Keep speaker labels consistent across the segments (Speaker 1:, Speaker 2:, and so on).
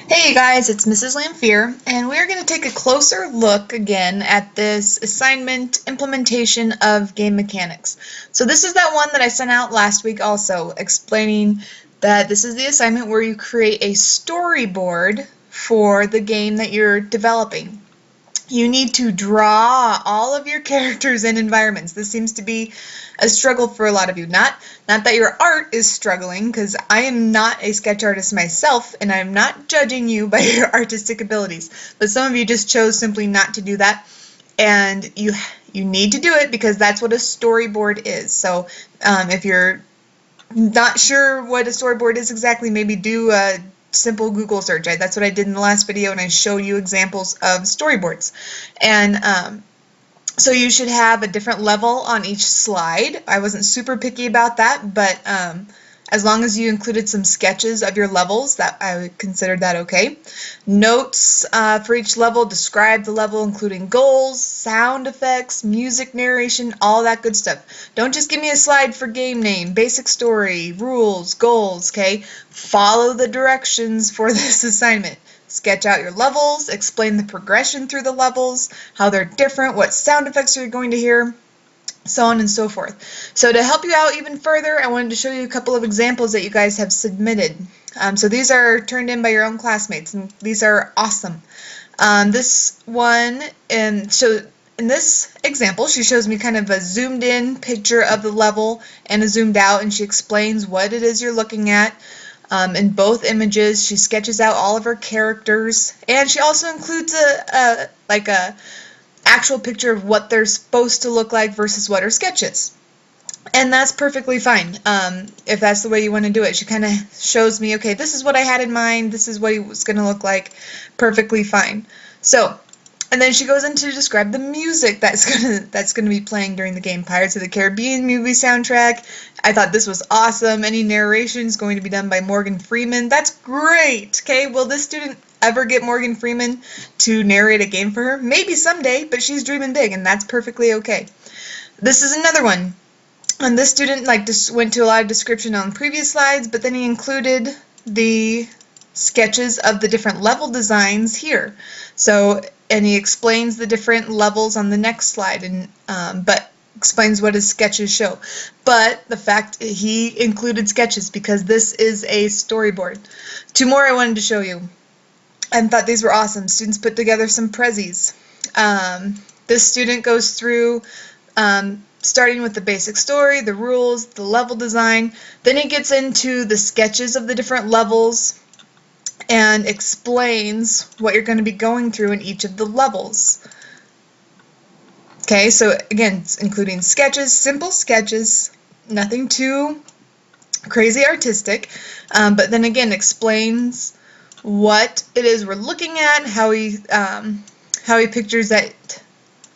Speaker 1: Hey guys, it's Mrs. Lamphere, and we're going to take a closer look again at this assignment implementation of game mechanics. So this is that one that I sent out last week also, explaining that this is the assignment where you create a storyboard for the game that you're developing. You need to draw all of your characters and environments. This seems to be a struggle for a lot of you. Not that your art is struggling, because I am not a sketch artist myself, and I'm not judging you by your artistic abilities. But some of you just chose simply not to do that, and you need to do it because that's what a storyboard is. So if you're not sure what a storyboard is exactly, maybe do a simple Google search. That's what I did in the last video, and I showed you examples of storyboards. And so you should have a different level on each slide. I wasn't super picky about that, but as long as you included some sketches of your levels, that I would consider that okay. Notes for each level, describe the level, including goals, sound effects, music narration, all that good stuff. Don't just give me a slide for game name, basic story, rules, goals, okay? Follow the directions for this assignment. Sketch out your levels, explain the progression through the levels, how they're different, what sound effects you're going to hear, so on and so forth. So to help you out even further, I wanted to show you a couple of examples that you guys have submitted. So these are turned in by your own classmates, and these are awesome. This one, so in this example, she shows me kind of a zoomed in picture of the level and a zoomed out, and she explains what it is you're looking at. In both images, she sketches out all of her characters, and she also includes a actual picture of what they're supposed to look like versus what her sketch is. And that's perfectly fine if that's the way you want to do it. She kind of shows me, okay, this is what I had in mind, this is what it was going to look like, perfectly fine. So, and then she goes into to describe the music that's gonna be playing during the game. Pirates of the Caribbean movie soundtrack. I thought this was awesome. Any narration is going to be done by Morgan Freeman. That's great. Okay, will this student ever get Morgan Freeman to narrate a game for her? Maybe someday, but she's dreaming big, and that's perfectly okay. This is another one. And this student just went to a lot of description on previous slides, but then he included the sketches of the different level designs here. So, and he explains the different levels on the next slide, and but explains what his sketches show. But the fact he included sketches because this is a storyboard. Two more I wanted to show you. I thought these were awesome. Students put together some prezzies. This student goes through starting with the basic story, the rules, the level design. Then he gets into the sketches of the different levels and explains what you're going to be going through in each of the levels. Okay, so again, it's including sketches, simple sketches, nothing too crazy artistic, but then again explains what it is we're looking at, how he pictures that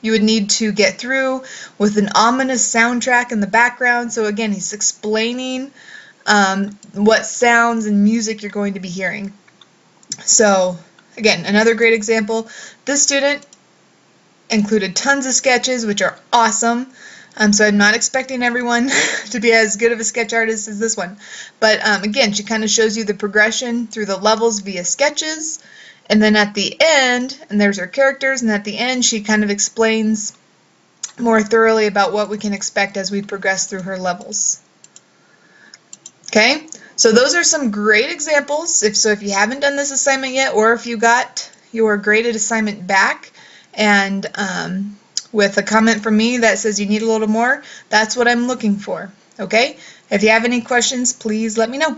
Speaker 1: you would need to get through with an ominous soundtrack in the background. So again, he's explaining what sounds and music you're going to be hearing. So again, another great example. This student included tons of sketches, which are awesome. So I'm not expecting everyone to be as good of a sketch artist as this one. But again, she kind of shows you the progression through the levels via sketches. And then at the end, and there's her characters, and at the end she kind of explains more thoroughly about what we can expect as we progress through her levels. Okay, so those are some great examples. If you haven't done this assignment yet, or if you got your graded assignment back and with a comment from me that says you need a little more, that's what I'm looking for. Okay, if you have any questions, please let me know.